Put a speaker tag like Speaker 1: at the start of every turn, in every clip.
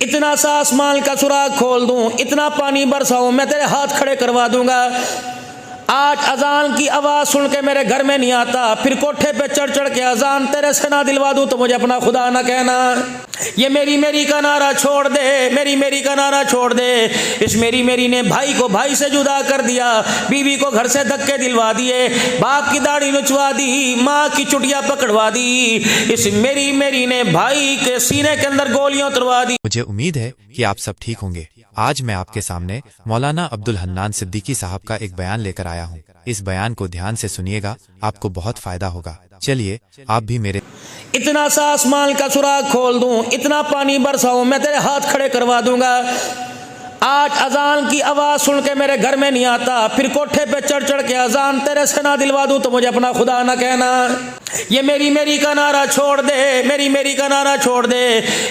Speaker 1: इतना सा आसमान का सुराग खोल दूं, इतना पानी बरसाऊं, मैं तेरे हाथ खड़े करवा दूंगा। आज अजान की आवाज़ सुन के मेरे घर में नहीं आता, फिर कोठे पे चढ़ चढ़ के अजान तेरे से ना दिलवा दूं तो मुझे अपना खुदा ना कहना। ये मेरी मेरी का नारा छोड़ दे, मेरी मेरी का नारा छोड़ दे। इस मेरी मेरी ने भाई को भाई से जुदा कर दिया, बीवी को घर से धक्के दिलवा दिए, बाप की दाढ़ी नुचवा दी, माँ की चुटिया पकड़वा दी। इस मेरी मेरी ने भाई के सीने के अंदर गोलियां उतरवा दी।
Speaker 2: मुझे उम्मीद है कि आप सब ठीक होंगे। आज मैं आपके सामने मौलाना अब्दुल हन्नान सिद्दीकी साहब का एक बयान लेकर आया हूँ। इस बयान को ध्यान से सुनिएगा, आपको बहुत फायदा होगा। चलिए आप भी मेरे।
Speaker 1: इतना सा आसमान का सुराग खोल दूं, इतना पानी बरसाऊं, मैं तेरे हाथ खड़े करवा दूंगा। आज अजान की आवाज़ सुन के मेरे घर में नहीं आता, फिर कोठे पे चढ़ चढ़ के अजान तेरे से ना दिलवा दूं तो मुझे अपना खुदा ना कहना। ये मेरी मेरी का नारा छोड़ दे, मेरी मेरी का नारा छोड़ दे।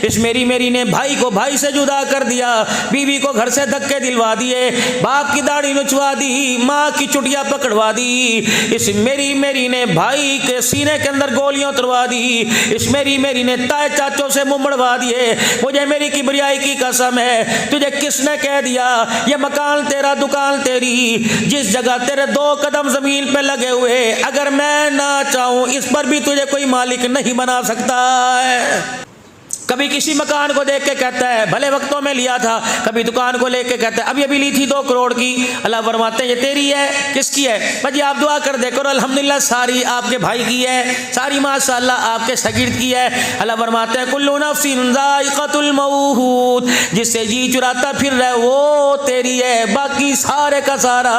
Speaker 1: इस मेरी मेरी ने भाई को भाई से जुदा कर दिया, बीवी को घर से धक्के दिलवा दिए, बाप की दाढ़ी नुचवा दी, माँ की चुटिया पकड़वा दी। इस मेरी मेरी ने भाई के सीने के अंदर गोलियां उतरवा दी। इस मेरी मेरी ने ताए चाचों से मुंह मड़वा दिए। मुझे मेरी किबरियाई की कसम है, तुझे किसने कह दिया ये मकान तेरा दुकान तेरी, जिस जगह तेरे 2 कदम जमीन पे लगे हुए, अगर मैं ना चाहूं इस पर भी तुझे कोई मालिक नहीं बना सकता है। कभी किसी मकान को देख के कहता है भले वक्तों में लिया था, कभी दुकान को लेके कहता है अभी अभी ली थी 2 करोड़ की। अल्लाह फरमाते हैं ये तेरी है, किसकी है? भाई आप दुआ कर दे करो, अल्हम्दुलिल्लाह सारी आपके भाई की है, सारी माशाअल्लाह आपके शागिर्द की है। अल्लाह फरमाते हैं कुल्लु नफ्सिन ज़ाइक़तुल मौत, जिससे जी चुराता फिर रहे वो तेरी है, बाकी सारे का सारा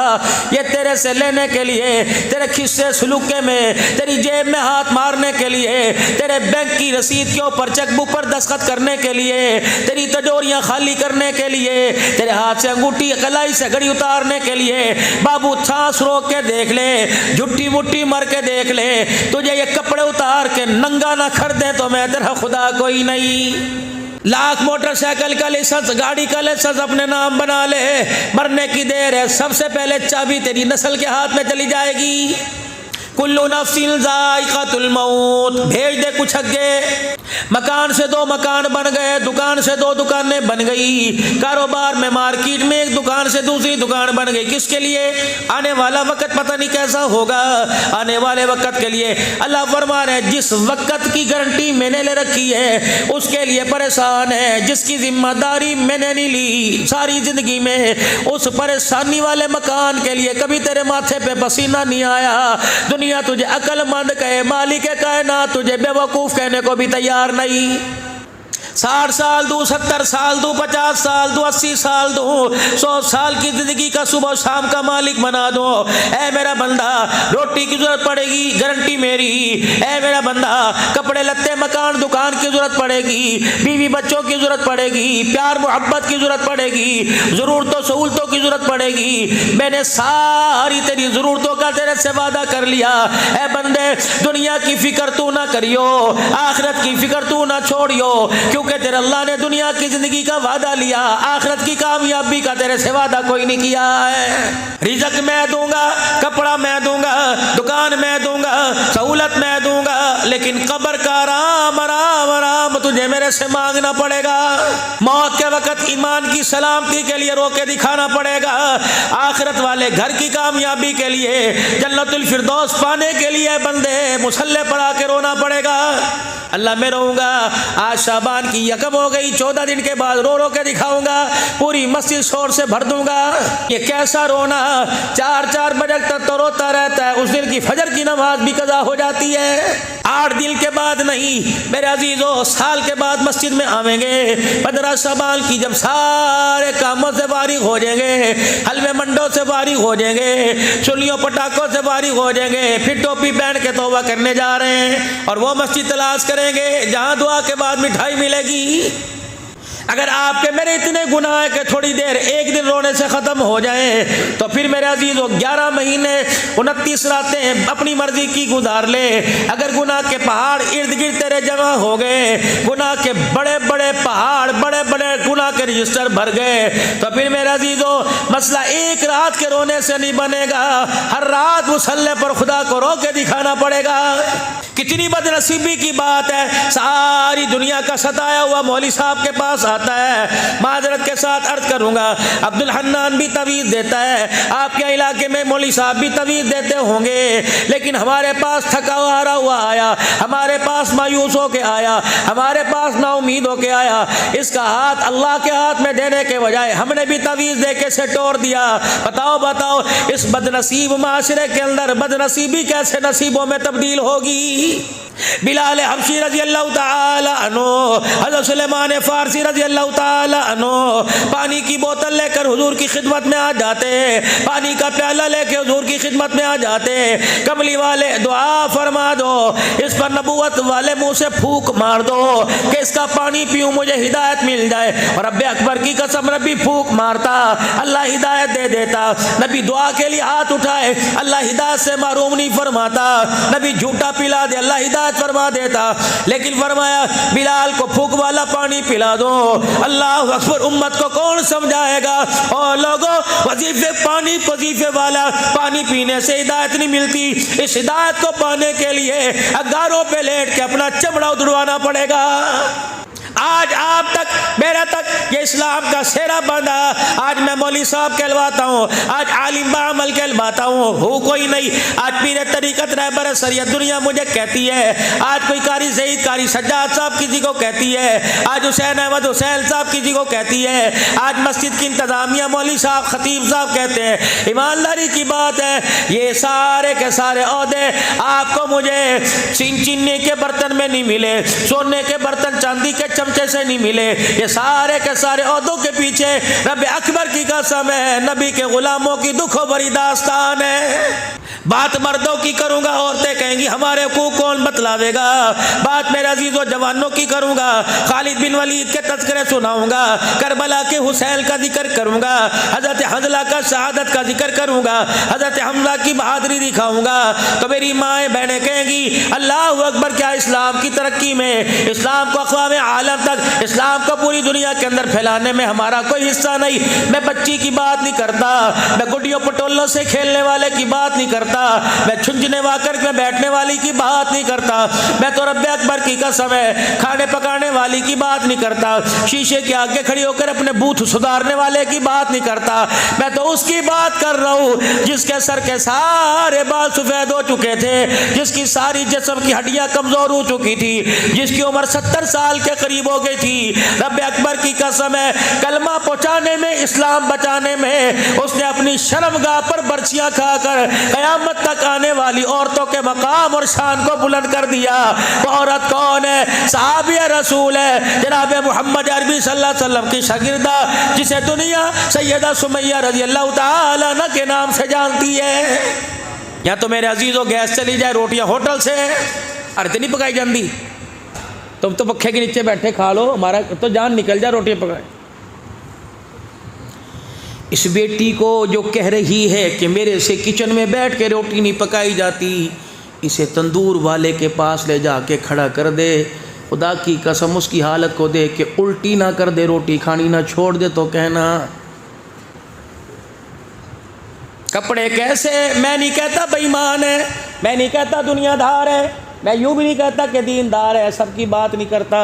Speaker 1: ये तेरे से लेने के लिए, तेरे खिस्से सलूके में, तेरी जेब में हाथ मारने के लिए, तेरे बैंक की रसीद के ऊपर चेकबुक पर दस्तखत करने के लिए, तेरी तिजोरियां खाली करने के लिए, तेरे हाथ से अंगूठी कलाई से घड़ी उतारने के लिए। बाबू सांस रोक के देख ले, झुट्टी मुट्ठी मर के देख ले, तुझे ये कपड़े उतार के नंगा ना कर दे तो मैं तेरा खुदा कोई नहीं। लाख मोटरसाइकिल का लाइसेंस, गाड़ी का लाइसेंस अपने नाम बना ले, मरने की देर है, सबसे पहले चाबी तेरी नस्ल के हाथ में चली जाएगी। कुल्लु नफ्सिन ज़ाइक़तुल मौत, भेज दे कुछ अगे। मकान से 2 मकान बन गए, दुकान से 2 दुकानें बन गई, कारोबार में मार्केट में एक दुकान से दूसरी दुकान बन गई। किसके लिए? आने वाला वक्त पता नहीं कैसा होगा, आने वाले वक्त के लिए। अल्लाह फरमा रहे जिस वक्त की गारंटी मैंने ले रखी है उसके लिए परेशान है, जिसकी जिम्मेदारी मैंने नहीं ली सारी जिंदगी में, उस परेशानी वाले मकान के लिए कभी तेरे माथे पे पसीना नहीं आया। दुनिया तुझे अक्लमंद कहे, मालिक कायनात तुझे बेवकूफ कहने को भी तैयार नहीं। 60 साल दूं, 70 साल दूं, 50 साल दूं, 80 साल दूं, 100 साल की जिंदगी का सुबह शाम का मालिक बना दो। ऐ मेरा बंदा रोटी की जरूरत पड़ेगी, गारंटी मेरी। ऐ मेरा बंदा कपड़े लत्ते मकान दुकान की जरूरत पड़ेगी, बीवी बच्चों की जरूरत पड़ेगी, प्यार मोहब्बत की जरूरत पड़ेगी, जरूरतों सहूलतों की जरूरत पड़ेगी। मैंने सारी तेरी जरूरतों का तेरे से वादा कर लिया। ऐ बंदे दुनिया की फिक्र तू ना करियो, आखिरत की फिक्र तू ना छोड़ियो, क्योंकि तेरे अल्लाह ने दुनिया की जिंदगी का वादा लिया, आखिरत की कामयाबी का तेरे से वादा कोई नहीं किया है। रिज़्क़ मैं दूंगा, कपड़ा मैं दूंगा, दुकान मैं दूंगा, सहूलत मैं दूंगा, लेकिन कब्र का आराम आराम आराम तुझे मेरे से मांगना पड़ेगा। मौत के वक्त ईमान की सलामती के लिए रोके दिखाना पड़ेगा। आखिरत वाले घर की कामयाबी के लिए, जन्नतुल फिरदौस पाने के लिए बंदे मुसल्ले पर आके रोना पड़ेगा। अल्लाह मैं रोऊंगा। आज शाबान की यकम हो गई, 14 दिन के बाद रो रो के दिखाऊंगा, पूरी मस्जिद शोर से भर दूंगा। ये कैसा रोना, 4-4 बजे तक तो रोता रहता है, उस दिन की फजर की नमाज भी कज़ा हो जाती है। 8 दिन के बाद नहीं मेरे अजीजों, साल के बाद मस्जिद में आवेंगे। 15 शाबान की जब सारे कामों से फारिग हो जाएंगे, हलवे मंडों से फारिग हो जाएंगे, चुलियों पटाखों से फारिग हो जाएंगे, फिर टोपी पहन के तौबा करने जा रहे हैं और वो मस्जिद तलाश करेंगे जहां दुआ के बाद मिठाई मिलेगी। अगर आपके मेरे इतने गुनाह है कि थोड़ी देर एक दिन रोने से ख़त्म हो जाए, तो फिर मेरे अजीज़ों 11 महीने 29 रातें अपनी मर्जी की गुजार ले। अगर गुनाह के पहाड़ इर्द गिर्द तेरे जमा हो गए, गुनाह के बड़े बड़े पहाड़, बड़े बड़े गुनाह गुनाह के रजिस्टर भर गए तो फिर मेरे अजीजों मसला एक रात के रोने से नहीं बनेगा, हर रात मुसल्ले पर खुदा को रो के दिखाना पड़ेगा। कितनी बदनसीबी की बात है, सारी दुनिया का सताया हुआ मौली साहब के पास आता है। माजरत के साथ अर्ज करूंगा, अब्दुल हन्नान भी तवीज़ देता है, आपके इलाके में मौली साहब भी तवीज़ देते होंगे, लेकिन हमारे पास थका हारा हुआ आया, हमारे पास मायूस होके आया, हमारे पास नाउमीद होके आया। इसका हाथ अल्लाह के हाथ में देने के बजाय हमने भी तवीज़ दे के से तोड़ दिया। बताओ बताओ, इस बदनसीब माशरे के अंदर बदनसीबी कैसे नसीबों में तब्दील होगी। बिलाल हबशी रजी अल्लाह ताला अन्हु, हज़रत सुलेमान फारसी रजी अल्लाह ताला अन्हु पानी की बोतल लेकर हुजूर की खिदमत में आ जाते, पानी का प्याला लेकर हुजूर की खिदमत में आ जाते। कमली वाले दुआ फरमा दो, इस पर नबूवत वाले मुंह से फूक मार दो कि इसका पानी पीऊं मुझे हिदायत मिल जाए। और रब्बे अकबर की कसम, नबी फूक मारता, अल्लाह हिदायत दे देता। नबी दुआ के लिए हाथ उठाए, अल्लाह हिदायत से महरूम नहीं फरमाता। नबी झूठा पिला दे, अल्लाह हिदायत फरमा देता। लेकिन फरमाया बिलाल को फूक वाला पानी पिला दो। अल्लाह अकबर, उम्मत को कौन समझाएगा। और लोगों, वजीफे पानी वजीफे वाला पानी पीने से हिदायत नहीं मिलती, इस हिदायत को पाने के लिए अगारों पे लेट के अपना चमड़ा उधड़वाना पड़ेगा। आज आप तक मेरे तक ये इस्लाम का सेरा बंधा। आज मैं मौली साहब कहलवाता हूँ, आज आलिम बामल कहलवाता हूँ कोई नहीं। आज पीर तरीकत रहबर शरीयत दुनिया मुझे कहती है, आज कोई कारी ज़हीद कारी सज्जाद साहब किसी को कहती है, आज हुसैन अहमद हुसैन साहब किसी को कहती है, आज मस्जिद की इंतज़ामिया मौली साहब खतीब साहब कहते हैं। ईमानदारी की बात है, ये सारे के सारे ओहदे आपको मुझे चीनी के बर्तन में नहीं मिले, सोने के बर्तन चांदी के चमचे से नहीं मिले। ये सारे के सारे ओहदों के पीछे रब्बे अकबर की कसम है, नबी के गुलामों की दुखों भरी दास्तान है। बात मर्दों की करूंगा, औरतें कहेंगी हमारे को कौन बतलावेगा। बात मेरे अजीजों जवानों की करूंगा, खालिद बिन वलीद के तज़किरे सुनाऊंगा, करबला के हुसैन का जिक्र करूंगा, हजरत हंज़ला का शहादत का जिक्र करूंगा, हजरत हमजा की बहादुरी दिखाऊंगा। तो मेरी माएँ बहनें कहेंगी अल्लाह अकबर, क्या इस्लाम की तरक्की में, इस्लाम को अक़वाम आलम तक, इस्लाम को पूरी दुनिया के अंदर फैलाने में हमारा कोई हिस्सा नहीं। मैं बच्ची की बात नहीं करता, मैं गुड्डियों पटोलों से खेलने वाले की बात नहीं करता, मैं छुंझने वाकर में बैठने वाली की बात नहीं करता, मैं तो रब्बे अकबर की कसम है खाने पकाने वाली की बात नहीं करता, शीशे के आगे खड़ी होकर अपने बूथ सुधारने वाले की बात नहीं करता। मैं तो उसकी बात कर रहा हूँ जिसके सर के सारे बाल सफ़ेद हो चुके थे, जिसकी सारी जिस्म की हड्डियाँ कमज़ोर हो चुकी थी, जिसकी उम्र 70 साल के करीब हो गई थी। रब्बे अकबर की कसम है, कलमा पहुँचाने में, इस्लाम बचाने में उसने अपनी शर्मगाह पर बर्छियाँ खाकर क़यामत तक आने वाली औरतों के मकाम और शान को बुलंद कर दिया। वो औरत कौन है? सहाबी रसूल है, जनाब मोहम्मद अरबी सल्लल्लाहु अलैहि वसल्लम की शागिर्दा, जिसे दुनिया सैयदा सुमैया रज़ी अल्लाह ताला अन्हा के नाम से जानती है। या तो मेरे अजीज़ों गैस चली जाए, रोटियां होटल से अर्थ नहीं पकाई जाती, तुम तो पखे के नीचे बैठे खा लो, हमारा तो जान निकल जाए रोटियां पकाए। इस बेटी को जो कह रही है कि मेरे से किचन में बैठ के रोटी नहीं पकाई जाती, इसे तंदूर वाले के पास ले जाके खड़ा कर दे। खुदा की कसम उसकी हालत को देख के उल्टी ना कर दे, रोटी खानी ना छोड़ दे तो कहना। कपड़े कैसे, मैं नहीं कहता बेईमान है, मैं नहीं कहता दुनियादार है, मैं यूँ भी नहीं कहता कि दीनदार है, सबकी बात नहीं करता,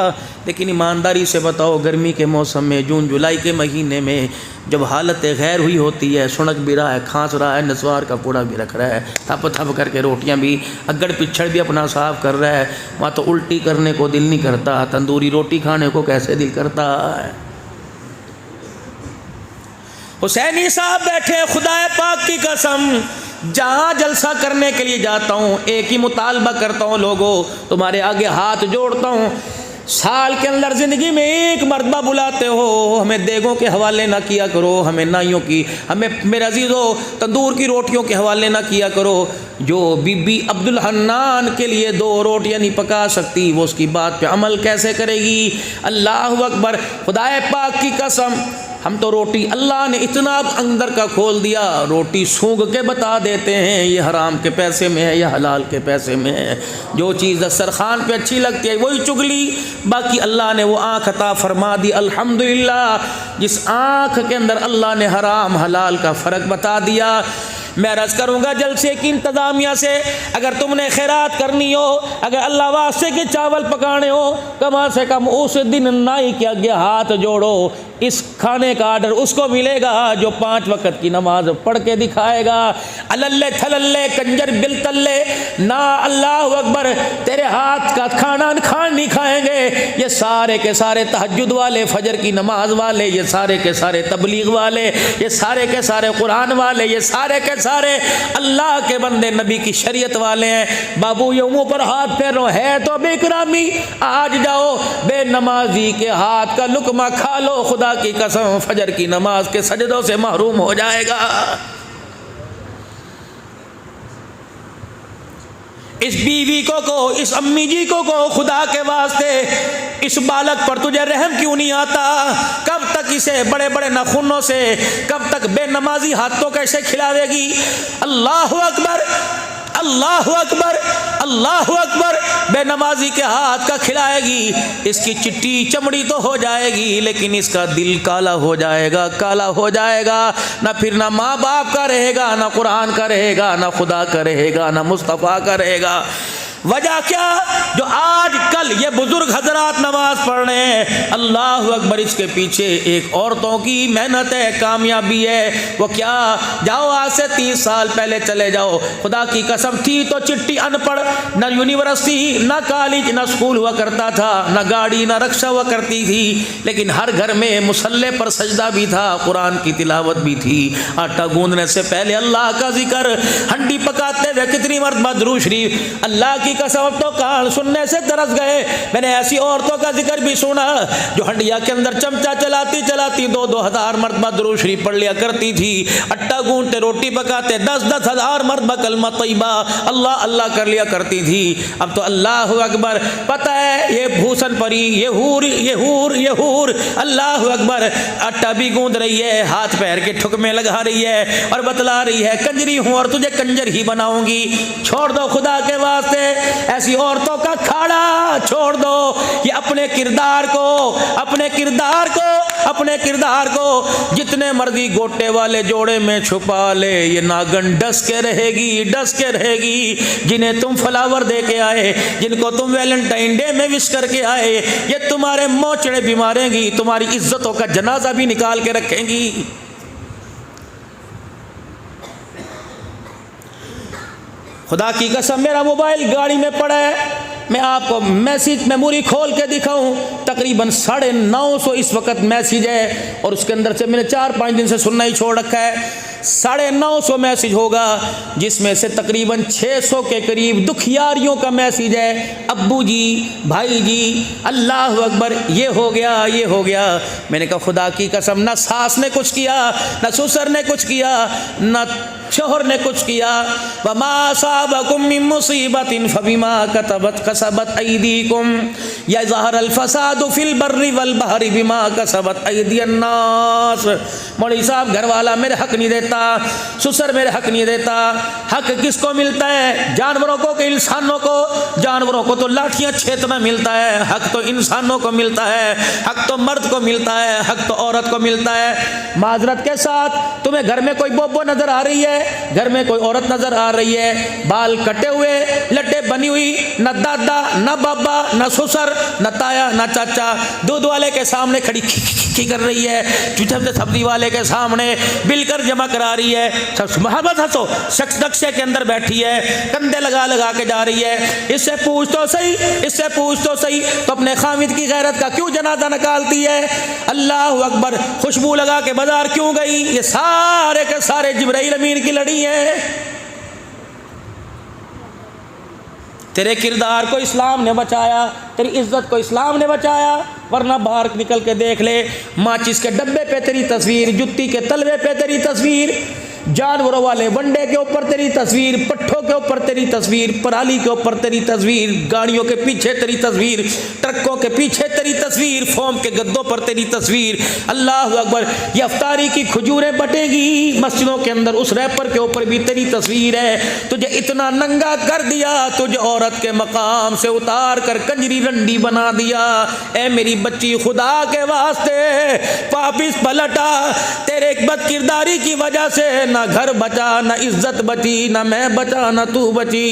Speaker 1: लेकिन ईमानदारी से बताओ गर्मी के मौसम में, जून जुलाई के महीने में जब हालत गैर हुई होती है, सुनक भी रहा है, खांस रहा है, नस्वार का पूड़ा भी रख रहा है, थप थप करके रोटियां भी अगड़ पिछड़ भी अपना साफ कर रहा है, वहाँ तो उल्टी करने को दिल नहीं करता, तंदूरी रोटी खाने को कैसे दिल करता है। हुसैनी साहब बैठे, खुदाए पाक की कसम जहाँ जलसा करने के लिए जाता हूँ एक ही मुतालबा करता हूँ, लोगों तुम्हारे आगे हाथ जोड़ता हूँ, साल के अंदर ज़िंदगी में एक मरतबा बुलाते हो, हमें देगों के हवाले ना किया करो, हमें नाइयों की, हमें मेरे अजीज़ों तंदूर की रोटियों के हवाले ना किया करो। जो बीबी अब्दुल हन्नान के लिए 2 रोटियां नहीं पका सकती, वो उसकी बात पे अमल कैसे करेगी। अल्लाह अकबर, खुदाए पाक की कसम हम तो रोटी अल्लाह ने इतना अंदर का खोल दिया, रोटी सूंघ के बता देते हैं ये हराम के पैसे में है या हलाल के पैसे में है। जो चीज़ दस्तरखान पे अच्छी लगती है वही चुगली, बाकी अल्लाह ने वो आँख अता फरमा दी। अल्हम्दुलिल्लाह जिस आँख के अंदर अल्लाह ने हराम हलाल का फ़र्क बता दिया। मैं अर्ज़ करूँगा जलसे की इंतज़ामिया से, अगर तुमने खैरात करनी हो, अगर अल्लाह वास्ते के चावल पकाने हो, कम से कम उस दिन नाई के आगे हाथ जोड़ो। इस खाने का आर्डर उसको मिलेगा जो 5 वक्त की नमाज पढ़ के दिखाएगा। अल्ले थल्ले कंजर बिल तल्ले ना, अल्लाह अकबर, तेरे हाथ का खाना खान नहीं खाएंगे। ये सारे के सारे तहज्जुद वाले, फजर की नमाज वाले, ये सारे के सारे तबलीग वाले, ये सारे के सारे कुरान वाले, ये सारे के सारे अल्लाह के बंदे, नबी की शरीयत वाले हैं। बाबू ये मुँह पर हाथ फेरो है तो बेकरामी, आज जाओ बेनमाजी के हाथ का लुकमा खा लो, खुदा की कसम फजर की नमाज के सजदों से महरूम हो जाएगा। इस बीवी को इस अम्मी जी को खुदा के वास्ते इस बालक पर तुझे रहम क्यों नहीं आता? कब तक इसे बड़े बड़े नाखूनों से, कब तक बेनमाजी हाथों कैसे खिलावेगी? अल्लाह अकबर, अल्लाह अकबर, अल्लाह अकबर। बेनमाजी के हाथ का खिलाएगी, इसकी चिट्टी चमड़ी तो हो जाएगी लेकिन इसका दिल काला हो जाएगा, काला हो जाएगा। ना फिर ना माँ बाप का रहेगा, ना कुरान का रहेगा, ना खुदा का रहेगा, ना मुस्तफ़ा का रहेगा। वजह क्या? जो आज कल ये बुजुर्ग हजरात नमाज पढ़ रहे हैं, अल्लाह अकबर, इसके पीछे एक औरतों की मेहनत है, कामयाबी है। वो क्या? जाओ आज से 30 साल पहले चले जाओ, खुदा की कसम थी तो चिट्ठी अनपढ़, ना यूनिवर्सिटी, ना कॉलेज, ना स्कूल हुआ करता था, ना गाड़ी, ना रक्षा हुआ करती थी, लेकिन हर घर में मुसल्ले पर सजदा भी था, कुरान की तिलावत भी थी। आटा गूंदने से पहले अल्लाह का जिक्र, हंडी पकाते हुए कितनी मरतबा दुरूद शरीफ। अल्लाह की कसम तो कान सुनने से तरस गए। मैंने ऐसी औरतों का जिक्र भी सुना जो हंडिया के अंदर चमचा चलाती चलाती 2-2 हज़ार मरतबा दुरूद शरीफ पढ़ लिया करती थी। आटा गूंदते, रोटी पकाते 10-10 हज़ार मरतबा कलमा तैयबा अल्लाह अल्लाह कर लिया करती थी। अब तो अल्लाह अकबर, पता है ये भूषण परी, ये हूर, ये हूर, ये हूर, अल्लाह अकबर, आटा भी गूंद रही है, हाथ पैर के ठुकमे लगा रही है और बतला रही है कंजरी हूँ और तुझे कंजर ही बनाऊंगी। छोड़ दो खुदा के वास्ते ऐसी औरतों का खाड़ा, छोड़ दो। ये अपने किरदार को, अपने किरदार को, अपने किरदार को जितने मर्जी गोटे वाले जोड़े में छुपा ले, ये नागन डस के रहेगी, डस के रहेगी। जिन्हें तुम फ्लावर दे के आए, जिनको तुम वैलेंटाइन डे में विश करके आए, ये तुम्हारे मोचड़े भी मारेंगी, तुम्हारी इज्जतों का जनाजा भी निकाल के रखेंगी। खुदा की कसम, मेरा मोबाइल गाड़ी में पड़ा है, मैं आपको मैसेज मेमोरी खोल के दिखाऊं, तकरीबन 950 इस वक्त मैसेज है और उसके अंदर से मैंने 4-5 दिन से सुनना ही छोड़ रखा है। 950 मैसेज होगा जिसमें से तकरीबन 600 के करीब दुखियारियों का मैसेज है। अब्बू जी, भाई जी, अल्लाह अकबर, ये हो गया, ये हो गया। मैंने कहा खुदा की कसम, ना सास ने कुछ किया, ना ससुर ने कुछ किया, ना शोहर ने कुछ किया। वमा असाबकुम मिन मुसीबतिन फबिमा कसबत ऐदीकुम यज़हरल फसादु फिल बर्रि वल बहरि बिमा कसबत ऐदियन नास। मौलवी साहब, घर वाला मेरे हक नहीं देता, ससुर मेरे हक नहीं देता। हक किसको मिलता है? जानवरों को कि इंसानों को? जानवरों को तो लाठियाँ छेदना मिलता है, हक तो इंसानों को मिलता है, हक तो मर्द को मिलता है, हक तो औरत को मिलता है। माजरत के साथ, तुम्हें घर में कोई बोबो नजर आ रही है, घर में कोई औरत नजर आ रही है, बाल कटे हुए, लट्टे बनी हुई, न दादा, न बाबा, न ससुर, न ताया, न चाचा, दूध वाले के सामने खड़ी खी कर रही है, सब्जी वाले के सामने बिलकर जमा करा रही है, सब मोहब्बत हंसो, शख्स नक्शे के अंदर बैठी है, कंधे लगा लगा के जा रही है। इससे पूछ तो सही, इससे पूछ तो सही, तो अपने खामिद की गैरत का क्यों जनाजा निकालती है? अल्लाह अकबर, खुशबू लगा के बाजार क्यों गई? ये सारे के सारे जिब्राइल अमीन की लड़ी है। तेरे किरदार को इस्लाम ने बचाया, तेरी इज्जत को इस्लाम ने बचाया, वरना बाहर निकल के देख ले, माचिस के डब्बे पे तेरी तस्वीर, जुत्ती के तलवे पे तेरी तस्वीर, जानवरों वाले वंडे के ऊपर तेरी तस्वीर, पट्ठों के ऊपर तेरी तस्वीर, पराली के ऊपर तेरी तस्वीर, गाड़ियों के पीछे तेरी तस्वीर, ट्रकों के पीछे तेरी तस्वीर, फोम के गद्दों पर तेरी तस्वीर। अल्लाह अकबर। ये अफ्तारी की खजूरें बटेगी मस्जिदों के अंदर, उस रैपर के ऊपर भी तेरी तस्वीर है। तुझे इतना नंगा कर दिया, तुझे औरत के मकाम से उतार कर कंजरी रंडी बना दिया। ए मेरी बच्ची, खुदा के वास्ते वापिस पलटा। तेरे बदकिरदारी की वजह से ना घर बचा, ना इज्जत बची, ना मैं बचा, ना तू बची।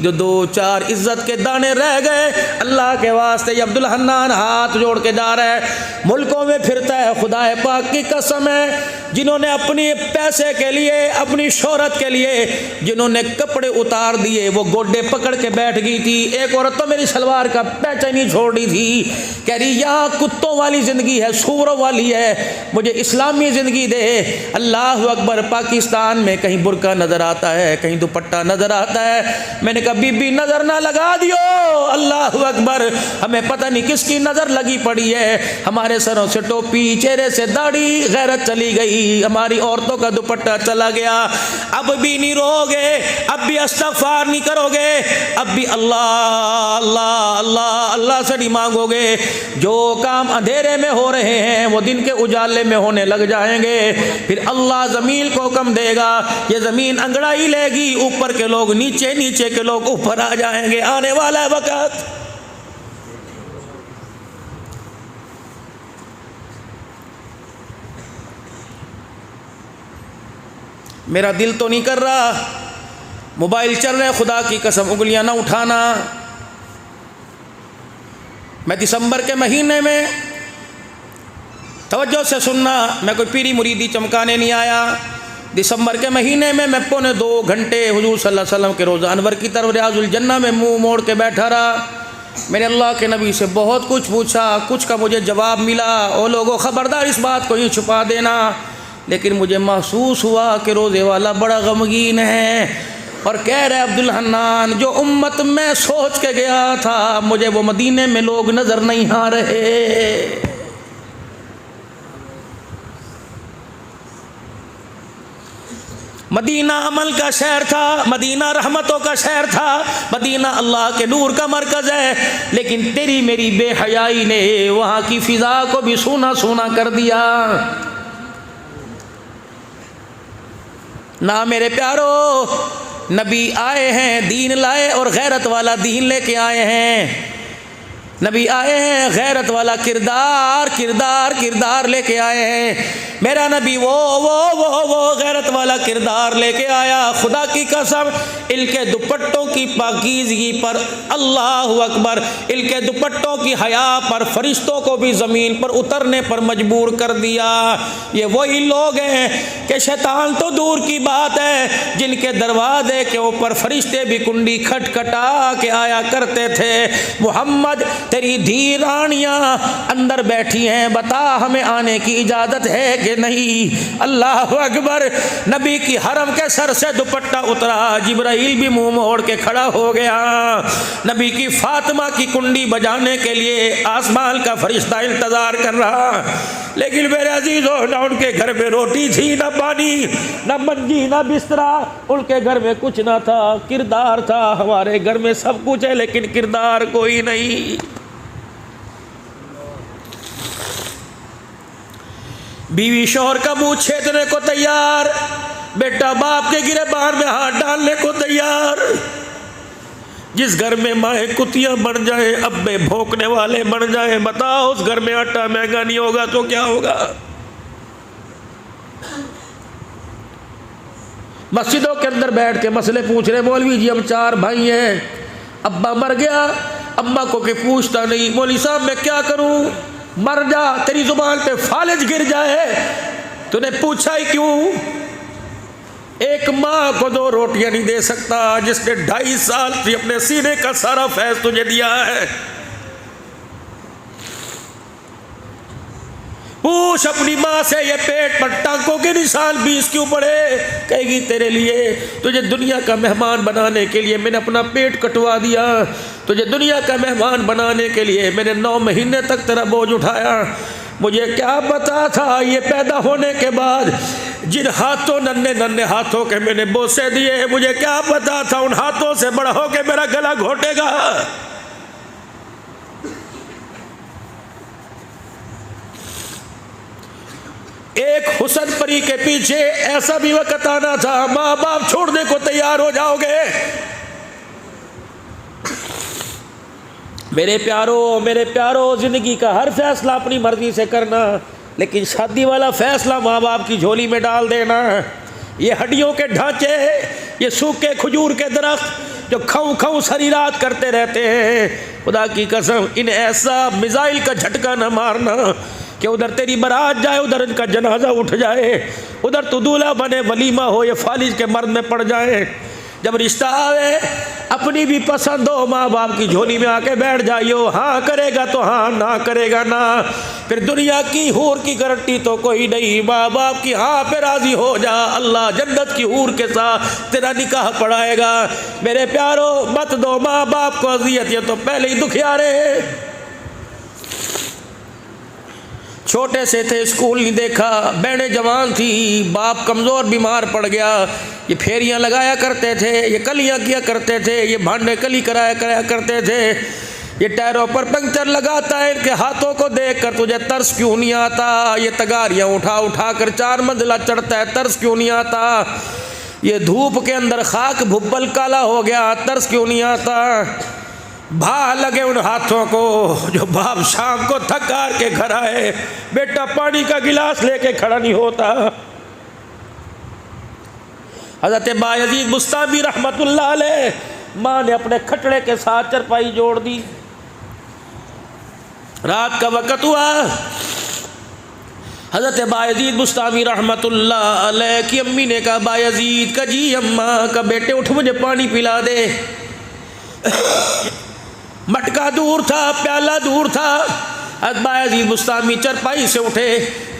Speaker 1: जो 2-4 इज्जत के दाने रह गए, अल्लाह के वास्ते ये अब्दुल हन्नान हाथ जोड़ के जा रहा है, मुल्कों में फिरता है। खुदा पाक की कसम है, जिन्होंने अपनी पैसे के लिए, अपनी शोहरत के लिए जिन्होंने कपड़े उतार दिए, वो गोड्डे पकड़ के बैठ गई थी। एक औरत तो मेरी सलवार का पैचा नहीं छोड़ रही थी, कह रही यहाँ कुत्तों वाली ज़िंदगी है, सूरों वाली है, मुझे इस्लामी ज़िंदगी दे। अल्लाह अकबर। पाकिस्तान में कहीं बुर्का नज़र आता है, कहीं दुपट्टा नज़र आता है। मैंने कहा बीबी नज़र ना लगा दियो। अल्लाह अकबर। हमें पता नहीं किसकी नज़र लगी पड़ी है, हमारे सरों से टोपी, चेहरे से दाढ़ी, गैरत चली गई, हमारी औरतों का दुपट्टा चला गया। अब भी नहीं रोगे, अब भी इस्तग़फ़ार नहीं करोगे, अब भी अल्लाह अल्लाह अल्लाह अल्लाह से नहीं मांगोगे। जो काम अंधेरे में हो रहे हैं वो दिन के उजाले में होने लग जाएंगे। फिर अल्लाह ज़मीन को हुक्म देगा, ये ज़मीन अंगड़ाई लेगी, ऊपर के लोग नीचे, नीचे के लोग ऊपर आ जाएंगे। आने वाला है वक़्त। मेरा दिल तो नहीं कर रहा, मोबाइल चल रहे, खुदा की कसम उंगलियां ना उठाना। मैं दिसंबर के महीने में, तवज्जो से सुनना, मैं कोई पीरी मुरीदी चमकाने नहीं आया। दिसंबर के महीने में मैं 2.25 घंटे हुजूर सल्लल्लाहु अलैहि वसल्लम के रोज़ा अनवर की तरफ रियाजुल जन्ना में मुंह मोड़ के बैठा रहा। मैंने अल्लाह के नबी से बहुत कुछ पूछा, कुछ का मुझे जवाब मिला। ओ लोगों, ख़बरदार इस बात को ही छुपा देना, लेकिन मुझे महसूस हुआ कि रोज़े वाला बड़ा गमगीन है और कह रहे अब्दुल हन्नान, जो उम्मत में सोच के गया था, मुझे वो मदीने में लोग नज़र नहीं आ रहे। मदीना अमल का शहर था, मदीना रहमतों का शहर था, मदीना अल्लाह के नूर का मरकज़ है, लेकिन तेरी मेरी बेहयाई ने वहाँ की फ़िज़ा को भी सूना सूना कर दिया। ना मेरे प्यारो, नबी आए हैं, दीन लाए और गैरत वाला दीन लेके आए हैं। नबी आए हैं, गैरत वाला किरदार किरदार किरदार लेके आए हैं। मेरा नबी वो गैरत वाला किरदार लेके आया। खुदा की कसम, इनके दुपट्टों की पाकीज़गी पर, अल्लाह अकबर, इनके दुपट्टों की हया पर फरिश्तों को भी ज़मीन पर उतरने पर मजबूर कर दिया। ये वही लोग हैं कि शैतान तो दूर की बात है, जिनके दरवाजे के ऊपर फरिश्ते भी कुंडी खटखटा के आया करते थे। मोहम्मद, तेरी धी रानियाँ अंदर बैठी हैं, बता हमें आने की इजाज़त है कि नहीं। अल्लाह अकबर। नबी की हरम के सर से दुपट्टा उतरा, जिब्राइल भी मुंह मोड़ के खड़ा हो गया। नबी की फातिमा की कुंडी बजाने के लिए आसमान का फरिश्ता इंतज़ार कर रहा, लेकिन मेरे अजीज़ों, ना उनके घर में रोटी थी, ना पानी, ना मंजी, ना बिस्तरा, उनके घर में कुछ ना था, किरदार था। हमारे घर में सब कुछ है, लेकिन किरदार कोई नहीं। बीवी शोहर का मुंह छेदने को तैयार, बेटा बाप के गिरबान में हाथ डालने को तैयार। जिस घर में माए कुतियां बन जाए, अब्बे भौंकने वाले बन जाए, बताओ उस घर में आटा महंगा नहीं होगा तो क्या होगा। मस्जिदों के अंदर बैठ के मसले पूछ रहे, मौलवी जी हम 4 भाई हैं, अब्बा मर गया, अम्मा को कोई पूछता नहीं, मौलवी साहब मैं क्या करूं, मर जा, तेरी जुबान पे फालिज गिर जाए, तूने पूछा ही क्यों। एक माँ को 2 रोटियां नहीं दे सकता, जिसने 2.5 साल से अपने सीने का सारा फैज तुझे दिया है। पूछ अपनी माँ से, ये पेट पर टांकों के निशान 20 क्यों पड़े, कहेगी तेरे लिए, तुझे दुनिया का मेहमान बनाने के लिए मैंने अपना पेट कटवा दिया, तुझे दुनिया का मेहमान बनाने के लिए मैंने 9 महीने तक तेरा बोझ उठाया। मुझे क्या पता था ये पैदा होने के बाद जिन हाथों नन्हे नन्हे हाथों के मैंने बोसे दिए, मुझे क्या पता था उन हाथों से बड़ा होके मेरा गला घोटेगा। एक हुस्न परी के पीछे ऐसा भी वक्त आना था, माँ बाप छोड़ने को तैयार हो जाओगे। मेरे प्यारो, जिंदगी का हर फैसला अपनी मर्जी से करना, लेकिन शादी वाला फैसला माँ बाप की झोली में डाल देना। ये हड्डियों के ढांचे, ये सूखे खजूर के दरख्त जो खाऊं खाऊं सारी रात करते रहते हैं, खुदा की कसम इन्हें ऐसा मिसाइल का झटका न मारना कि उधर तेरी बारात जाए, उधर इनका जनाजा उठ जाए, उधर तू दूल्हा बने, वलीमा हो, ये फालिज के मर्द में पड़ जाए। जब रिश्ता आवे अपनी भी पसंद हो, माँ बाप की झोली में आके बैठ जाइयो। हाँ करेगा तो हाँ, ना करेगा ना। फिर दुनिया की हूर की गारंटी तो कोई नहीं, माँ बाप की हाँ पे राजी हो जा, अल्लाह जन्नत की हूर के साथ तेरा निकाह पढ़ाएगा। मेरे प्यारो, मत दो माँ बाप को अजियत, ये तो पहले ही दुखियारे। छोटे से थे, स्कूल नहीं देखा, बहनें जवान थी, बाप कमज़ोर बीमार पड़ गया। ये फेरियां लगाया करते थे, ये कलियां किया करते थे, ये भांडे कली कराया करते थे। ये टायरों पर पंक्चर लगाता है, इनके हाथों को देखकर तुझे तरस क्यों नहीं आता? ये तगारियां उठा उठा कर 4 मंजिला चढ़ता है, तरस क्यों नहीं आता? ये धूप के अंदर खाक भुब्बल काला हो गया, तरस क्यों नहीं आता? भा लगे उन हाथों को जो बाप शाम को थक हार के घर आए, बेटा पानी का गिलास लेके खड़ा नहीं होता। हज़रत बायज़ीद बुस्तामी रहमतुल्लाह अलैह, माँ ने अपने खटड़े के साथ चरपाई जोड़ दी। रात का वक़्त हुआ, हज़रत बायज़ीद बुस्तामी रहमतुल्लाह अलैह की अम्मी ने कहा, बायज़ीद का जी अम्मा का बेटे उठ मुझे पानी पिला दे। मटका दूर था, प्याला दूर था। बायज़ीद बुस्तामी चरपाई से उठे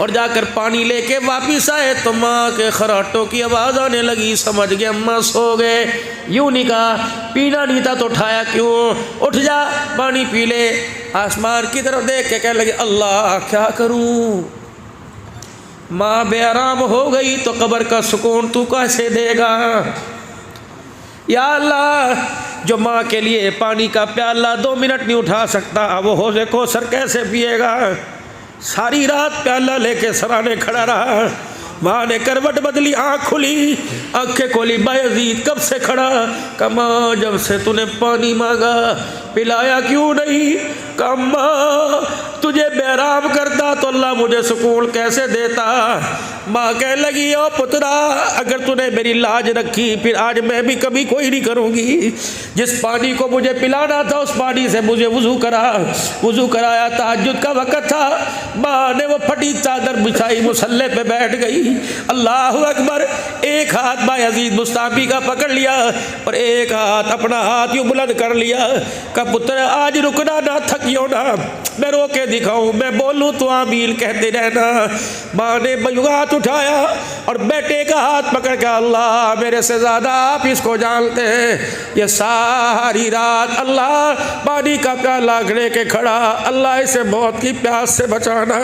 Speaker 1: और जाकर पानी लेके वापिस आए तो माँ के खराटों की आवाज़ आने लगी। समझ गए अम्मा सो गए। यूँ नहीं कहा, पीना नहीं था तो उठाया क्यों? उठ जा पानी पी ले। आसमान की तरफ देख के कहने लगे, अल्लाह क्या करूँ? माँ बेआराम हो गई तो कब्र का सुकून तू कैसे देगा? या अल्लाह, जो माँ के लिए पानी का प्याला 2 मिनट नहीं उठा सकता, वो हौज़े कौसर कैसे पिएगा? सारी रात प्याला लेके सराने खड़ा रहा। माँ ने करवट बदली, आँख खुली, आँखें खोली, बायज़ीद कब से खड़ा? कमा जब से तूने पानी मांगा, पिलाया क्यों नहीं? कमा तुझे बेराम करता तो अल्लाह मुझे सुकून कैसे देता? माँ कहने लगी, ओ पुत्रा, अगर तूने मेरी लाज रखी फिर आज मैं भी कभी कोई नहीं करूँगी। जिस पानी को मुझे पिलाना था उस पानी से मुझे वज़ू कराया। तहज्जुद का वक़्त था, माँ ने वो फटी चादर बिछाई, मुसल्ले पे बैठ गई। अल्लाह अकबर। एक हाथ बायज़ीद बुस्तामी का पकड़ लिया और एक हाथ अपना हाथ यूँ बुलंद कर लिया। का पुत्र आज रुकना ना, थकियो ना, मैं रो के दिखाऊं, मैं बोलूं तो आमीन कहते रहना। माँ ने हाथ उठाया और बेटे का हाथ पकड़ के, अल्लाह मेरे से ज़्यादा आप इसको जानते हैं। ये सारी रात अल्लाह पानी का प्याला लेके खड़ा, अल्लाह इसे मौत की प्यास से बचाना,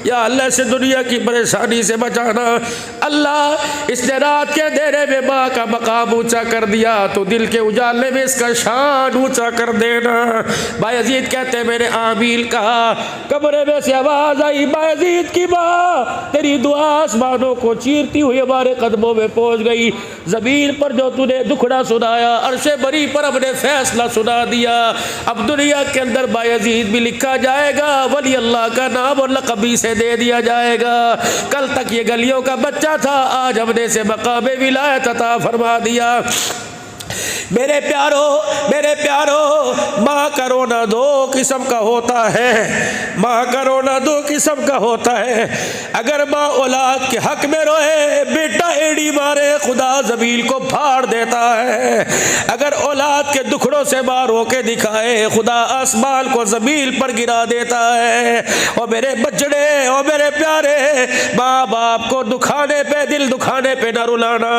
Speaker 1: या अल्लाह से दुनिया की परेशानी से बचाना। अल्लाह इसने रात के अंधेरे में माँ का मकाम ऊंचा कर दिया तो दिल के उजाले में इसका शान ऊंचा कर देना। बायज़ीद कहते मैंने आमीन कहा। कमरे में से आवाज़ आई, बायज़ीद की माँ, तेरी दुआ आसमानों को चीरती हुई हमारे कदमों में पहुँच गई। ज़मीन पर जो तूने दुखड़ा सुनाया, अर्शे बरी पर हमने फैसला सुना दिया। अब दुनिया के अंदर बायज़ीद भी लिखा जाएगा, वली अल्लाह का नाम और लक़बी से दे दिया जाएगा। कल तक ये गलियों का बच्चा था, आज हमने से मक़ाम विलायत अता फरमा दिया। मेरे प्यारो, माँ का रोना 2 किस्म का होता है। माँ का रोना 2 किस्म का होता है। अगर माँ औलाद के हक में रोए, बेटा एड़ी मारे, खुदा ज़मीन को फाड़ देता है। अगर औलाद के दुखड़ों से माँ रो के दिखाए, खुदा आसमान को ज़मीन पर गिरा देता है। और मेरे बचड़े, और मेरे प्यारे, माँ बाप को दुखाने पे, दिल दुखाने पे न रुलाना,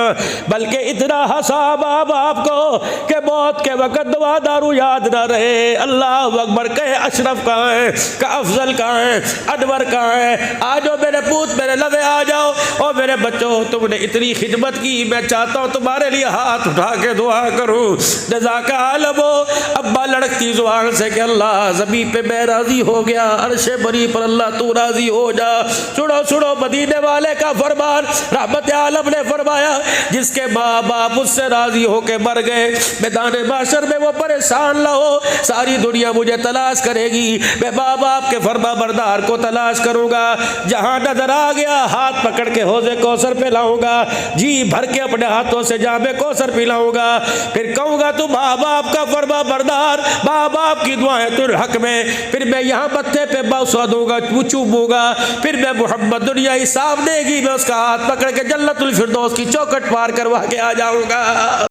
Speaker 1: बल्कि इतना हंसा माँ बाप को कि मौत के वक्त दुआ दारू याद ना रहे। अल्लाह अकबर कहे अशरफ कहाँ है, का अफजल कहाँ है, अनवर कहाँ है, आ जाओ मेरे पूत मेरे लवे आ जाओ। और मेरे बच्चों तुमने इतनी खिदमत की, मैं चाहता हूँ तुम्हारे लिए हाथ उठा के दुआ करूँ। जज़ाका आलमो अब्बा लड़कती जुबान से कि अल्लाह ज़मी पे मैं राज़ी हो गया, अर्श बरी पर अल्लाह तू राज़ी हो जा। सुनो सुनो मदीने वाले का फरमान, रहमत आलम ने फरमाया जिसके माँ बाप उससे राज़ी होके मर गए, मैदान माशर में वो परेशान ना हो। सारी दुनिया मुझे तलाश करेगी, मैं माँ बाप के फरमा बरदार को तलाश करूँगा। जहाँ नजर आ गया हाथ पकड़ के हौज़े कौसर पे लाऊंगा, जी भर के अपने हाथों से जामे कौसर पिलाऊंगा। फिर कहूँगा तू माँ बाप का फरमा बरदार, माँ बाप की दुआएं तुर हक में। फिर मैं यहाँ मत्थे पे बौसा दूंगा, चूमूंगा। फिर मैं मोहम्मद दुनिया ही साफ देगी, मैं उसका हाथ पकड़ के जन्नतुल फिरदौस की चौखट पार करवा के आ जाऊँगा।